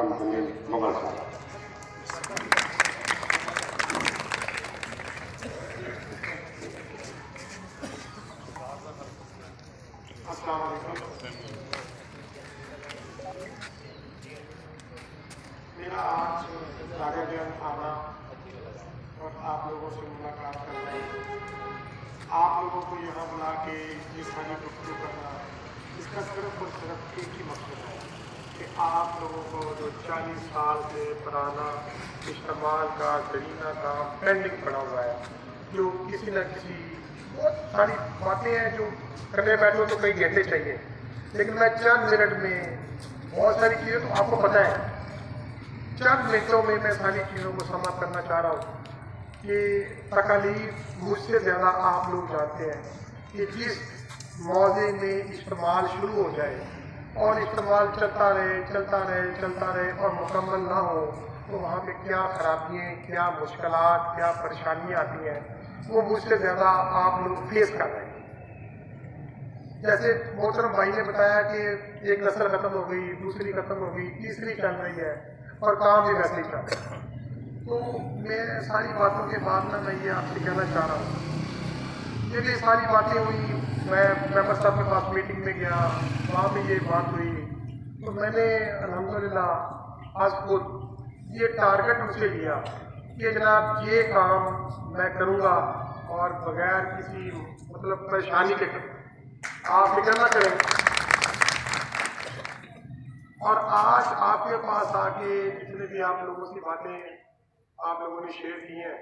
मोहतरम हमीद मुगल साहब। अस्सलाम वालेकुम। मेरा आज राघव आना और आप लोगों से मुलाकात करना, आप लोगों को यहाँ बुला के ये सारी गुफ्तगू करना, इसका सिर्फ और सिर्फ एक ही मकसद है कि आप लोगों को जो 40 साल से पुराना इस्तेमाल का जरीना का पेंडिंग पड़ा हुआ है, जो किसी न किसी बहुत सारी बातें हैं जो करने बैठो तो कई घंटे चाहिए, लेकिन मैं चंद मिनट में बहुत सारी चीज़ें तो आपको पता है, चंद मिनटों में मैं सारी चीज़ों को समाप्त करना चाह रहा हूँ कि तकलीफ मुझसे ज़्यादा आप लोग जानते हैं कि जिस मौजे में इस्तेमाल शुरू हो जाए और इस्तेमाल चलता रहे और मुकम्मल ना हो तो वहाँ पे क्या खराबियाँ, क्या मुश्किलात, क्या परेशानियाँ आती हैं, वो मुझसे ज़्यादा आप लोग फेस कर रहे हैं। जैसे मोहतरम भाई ने बताया कि एक नस्ल ख़त्म हो गई, दूसरी ख़त्म हो गई, तीसरी चल रही है और काम भी वैसे ही चल रहा है। तो मैं सारी बातों के बाद ना मैं ये आपसे कहना चाह रहा हूँ, ये सारी बातें हुई, मैं मेंबर साहब के पास मीटिंग में गया, वहाँ पे ये बात हुई, तो मैंने अल्हम्दुलिल्लाह आज खुद ये टारगेट मुझसे लिया कि जनाब ये काम मैं करूँगा और बगैर किसी मतलब परेशानी के करूँ, आप फिक्र ना करें। और आज आपके पास आके जितने भी आप लोगों की बातें आप लोगों ने शेयर की हैं,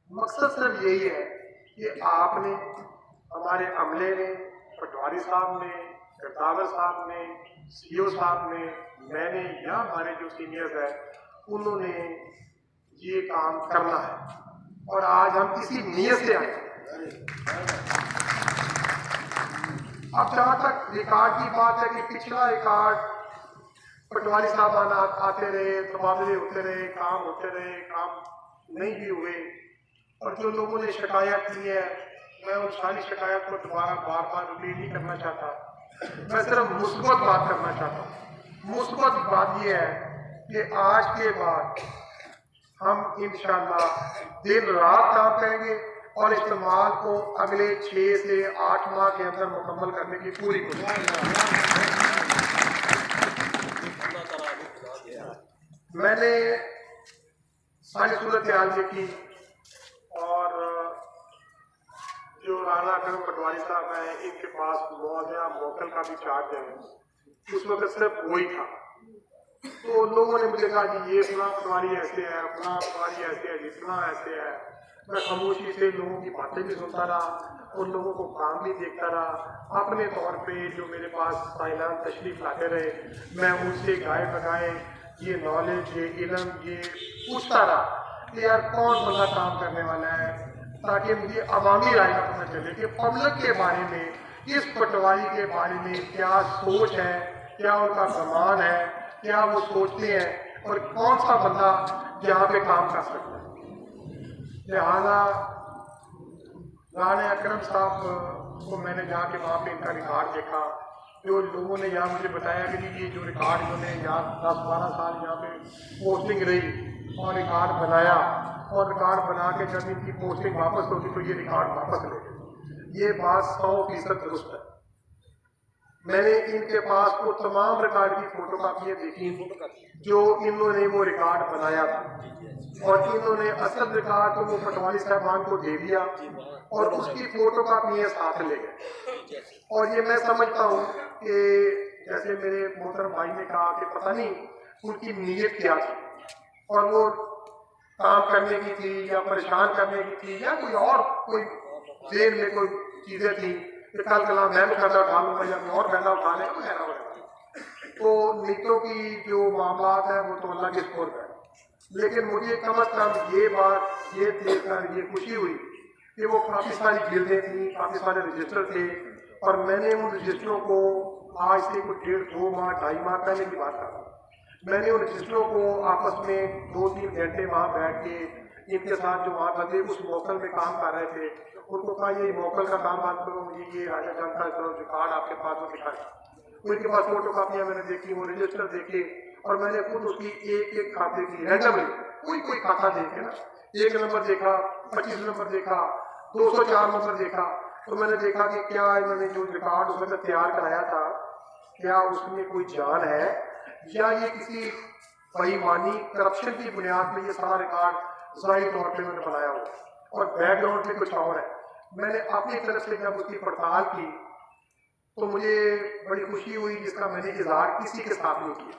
मकसद सिर्फ यही है कि आपने, हमारे अमले ने, पटवारी साहब ने, गर्दावर साहब ने, सीओ साहब ने, मैंने या हमारे जो सीनियर्स हैं उन्होंने ये काम करना है और आज हम इसी नीयत से आए। अब जहाँ तक रिकॉर्ड की बात है कि पिछला रिकॉर्ड पटवारी साहब आते रहे, तबादले होते रहे, काम होते रहे, काम नहीं भी हुए और जो लोगों ने शिकायत की है, मैं उन सारी शिकायत को दोबारा बार बार रिपीट नहीं करना चाहता, मैं सिर्फ मुस्बत बात करना चाहता हूँ। मुस्बत बात यह है कि आज के बाद हम इंशाअल्लाह दिन रात काम करेंगे और इस्तेमाल को अगले 6 से 8 माह के अंदर मुकम्मल करने की पूरी कोशिश। मैंने सारी सूरत हाल देखी और जो राना अकरम पटवारी साहब हैं, इनके पास मौजा मोकल का भी चार्ज है, उस वक्त सिर्फ वही था। तो लोगों ने मुझे कहा कि ये फला पटवारी ऐसे है, फला पटवारी ऐसे है, जितना ऐसे है। मैं खामोशी से लोगों की बातें भी सुनता रहा, उन लोगों को काम भी देखता रहा। अपने तौर पे जो मेरे पास साइलान तशरीफ लाते रहे, मैं उनसे गाए बगाए ये नॉलेज, ये इल्म, ये पूछता रहा कि यार कौन बंदा काम करने वाला है, ताकि मुझे अवामी राय का पता चले कि पब्लिक के बारे में, इस पटवारी के बारे में क्या सोच है, क्या उनका सम्मान है, क्या वो सोचते हैं और कौन सा बंदा यहाँ पे काम कर सकता है। लिहाजा राना अकरम साहब को मैंने जाके वहाँ पे इनका रिकॉर्ड देखा, जो लोगों ने यहाँ मुझे बताया कि ये जो रिकॉर्ड इन्होंने यहाँ 10-12 साल यहाँ पे पोस्टिंग रही और रिकॉर्ड बनाया और रिकॉर्ड बना के जब इनकी पोस्टिंग वापस होगी तो ये रिकॉर्ड वापस ले गए। ये बात 100% दुरुस्त है। मैंने इनके पास वो तमाम रिकॉर्ड की फोटोकॉपियाँ देखी जो इन्होंने वो रिकॉर्ड बनाया था और इन्होंने असल रिकॉर्ड तो वो पटवारी साहबान को दे दिया और उसकी फोटोकॉपियाँ साथ ले गए। और ये मैं समझता हूँ कि जैसे मेरे मोहतरम भाई ने कहा कि पता नहीं उनकी नीयत क्या थी और वो काम करने की थी या परेशान करने की थी या कोई जेल में कोई चीज़ें थी कि कल कला मैं बहना उठा लूँगा या और बहना उठा लेगा वगैरह। तो नीतों की जो मामलात है वो तो अल्लाह के सुपुर्द है, लेकिन मुझे कम अज़ कम ये बात ये देखकर ये खुशी हुई कि वो काफ़ी सारी गिल्डें थी, काफ़ी सारे रजिस्टर थे और मैंने उन रजिस्टरों को आज से कुछ 1.5-2 माह 2.5 माह पहले की बात कर रहा हूँ। मैंने उन रजिस्टरों को आपस में 2-3 घंटे वहाँ बैठ के इनके साथ जो वहाँ बंदे उस मोकल में काम कर रहे थे उनको कहा ये मोकल का काम बात करो, मुझे ये राजा जान का रिकॉर्ड आपके पास वो दिखाएं। उनके पास फोटो कापियाँ मैंने देखी, वो रजिस्टर देखे और मैंने खुद उसकी एक एक खाते की रैंडमली कोई खाता देखे ना, 1 नंबर देखा, 25 नंबर देखा, 204 नंबर देखा, तो मैंने देखा कि क्या इन्होंने जो रिकॉर्ड उसमें तैयार कराया था, क्या उसमें कोई जान है या ये किसी बेईमानी करप्शन की बुनियाद में ये सारा रिकॉर्ड ज़ाहिर तौर पर मैंने बनाया हो और बैकग्राउंड में कुछ और है। मैंने अपनी तरफ से जब उसकी पड़ताल की तो मुझे बड़ी खुशी हुई, जिसका मैंने इजहार किसी के साथ नहीं किया।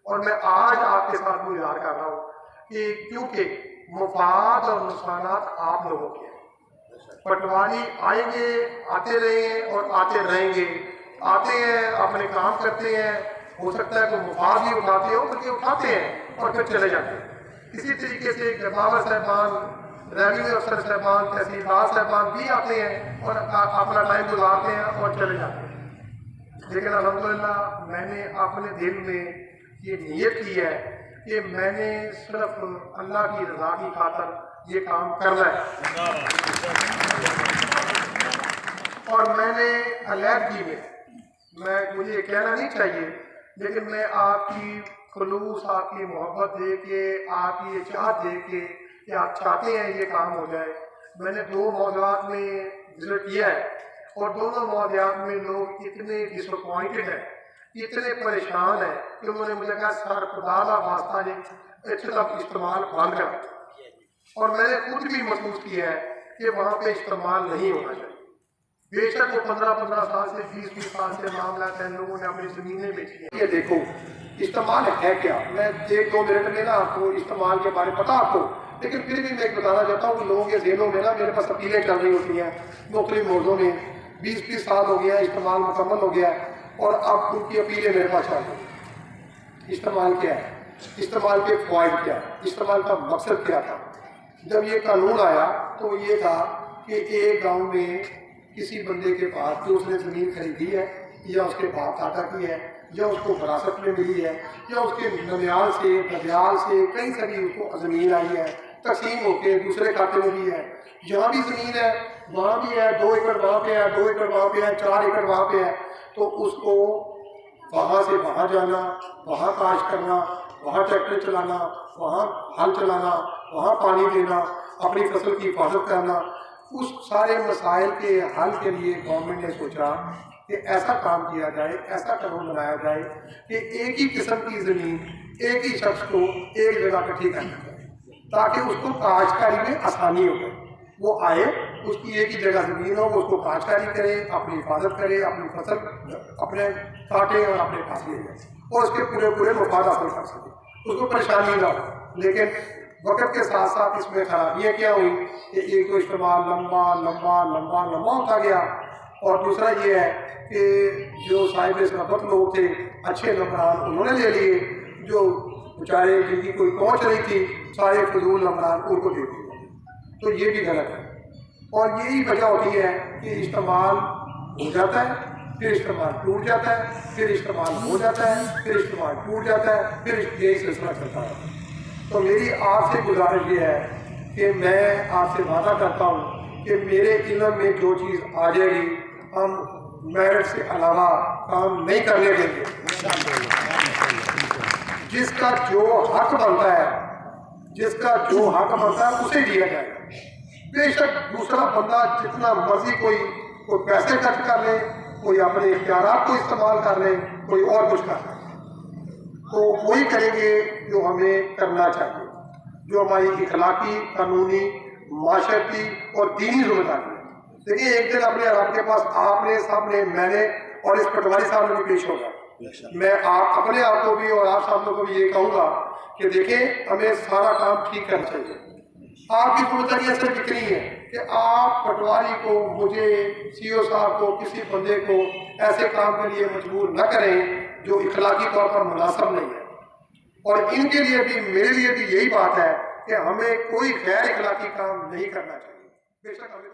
और मैं आज आपके साथ भी इजहार कर रहा हूँ कि क्योंकि मुफाद और नुकसानात आप लोगों के हैं। पटवारी आएंगे, आते रहेंगे और आते रहेंगे, आते हैं, अपने काम करते हैं, हो सकता है कोई मुफाद भी उठाते हो, बल्कि उठाते हैं और फिर चले जाते हैं। इसी तरीके से गवर्नर साहबान, रेवेन्यू अफसर साहबान, तहसीलदार साहबान भी आते हैं और अपना टाइम गुजारते हैं और चले जाते हैं। लेकिन अल्हम्दुलिल्लाह मैंने अपने दिल में ये नियत की है कि मैंने सिर्फ अल्लाह की रज़ा की खातर ये काम करना है। और मैंने अलैदगी में मुझे कहना नहीं चाहिए, लेकिन मैं आपकी खुलूस, आपकी मोहब्बत दे के, आपकी ये चाहत दे के कि आप चाहते हैं ये काम हो जाए, मैंने 2 मौज़ूआत में विजिट किया है और दोनों मौज़ूआत में लोग इतने डिसअपॉइंटेड हैं, इतने परेशान हैं कि उन्होंने मुझे कहा सर खुदा का वास्ता है इस्तेमाल बंद कर। और मैंने खुद भी महसूस किया है कि वहाँ पे इस्तेमाल नहीं होना चाहिए। बेशक वो 15-15 साल से 20-20 साल से मामला है, लोगों ने अपनी ज़मीनें बेची हैं। ये देखो इस्तेमाल है क्या, मैं 1-2 मिनट में ना आपको इस्तेमाल के बारे में पता आपको, लेकिन फिर भी मैं बताना चाहता हूँ कि लोगों के ज़हनों में ना मेरे पास अपीलें चल रही होती हैं मुख्तलिफ मौज़ों में। 20-20 साल हो गया, इस्तेमाल मुकम्मल हो गया है और अब उनकी अपीलें मेरे पास चल रही हैं। इस्तेमाल क्या है, इस्तेमाल के फ़वाइद क्या, इस्तेमाल का मकसद क्या था। जब ये कानून आया तो ये था कि एक गाँव में किसी बंदे के पास जो उसने ज़मीन खरीदी है या उसके बाप दादा की है या उसको विरासत में मिली है या उसके ननियाल से ददियाल से कहीं से भी उसको ज़मीन आई है, तकसीम होकर दूसरे खाते में भी है, यहाँ भी ज़मीन है, वहाँ भी है, 2 एकड़ वहाँ पे है, 2 एकड़ वहाँ पे है, 4 एकड़ वहाँ पे है, तो उसको वहाँ से वहाँ जाना, वहाँ काश करना, वहाँ ट्रैक्टर चलाना, वहाँ हल चलाना, वहाँ पानी देना, अपनी फसल की हिफाजत करना, उस सारे मसाइल के हल के लिए गवर्नमेंट ने सोचा कि ऐसा काम किया जाए, ऐसा कानून बनाया जाए कि एक ही किस्म की ज़मीन एक ही शख्स को एक जगह इकट्ठी करना जाए ताकि उसको काश्तकारी में आसानी हो जाए। वो आए, उसकी एक ही जगह ज़मीन हो, वो उसको काश्तकारी करे, अपनी हिफाजत करे, अपनी फसल अपने काटे और अपने पास ले जाए और उसके पूरे मुफाद हासिल कर सके, उसको परेशानी ना हो। लेकिन वक्त के साथ साथ इसमें खराबियाँ क्या हुई कि एक तो इस्तेमाल लंबा होता गया और दूसरा ये है कि जो साहिब सनअत लोग थे, अच्छे नंबरान उन्होंने ले लिए, जो बेचारे जिनकी कोई पहुँच नहीं थी, सारे फजूल नंबरान उनको दे दिए। तो ये भी गलत है और यही वजह होती है कि इस्तेमाल हो जाता है, फिर इस्तेमाल टूट जाता है, फिर इस्तेमाल हो जाता है, फिर इस्तेमाल टूट जाता है, फिर यही सिलसिला चलता है। तो मेरी आपसे गुजारिश ये है कि मैं आपसे वादा करता हूँ कि मेरे इल्म में जो चीज़ आ जाएगी हम मेरिट से अलावा काम नहीं करने देंगे। जिसका जो हक बनता है, जिसका जो हक बनता है उसे दिया जाएगा। बेशक दूसरा बंदा जितना मर्जी कोई पैसे खर्च कर ले, कोई अपने इख्तियारात को इस्तेमाल कर ले, कोई और कुछ कर ले, तो वही करेंगे जो हमें करना चाहिए, जो हमारी इखलाकी, कानूनी, माशरती और दीनी जिम्मेदारी है। देखिए एक दिन अपने आपके पास आपने सामने मैंने और इस पटवारी साहब ने भी पेश होगा, मैं आप अपने आप को भी और आप सामने को भी ये कहूँगा कि देखें हमें सारा काम ठीक करना चाहिए। आपकी जिम्मेदारी सिर्फ इतनी है कि आप पटवारी को, मुझे, सीओ साहब को, किसी बंदे को ऐसे काम के लिए मजबूर न करें जो इखलाकी तौर पर मुनासिब नहीं है। और इनके लिए भी, मेरे लिए भी यही बात है कि हमें कोई गैर इखलाकी काम नहीं करना चाहिए। बेशक हमें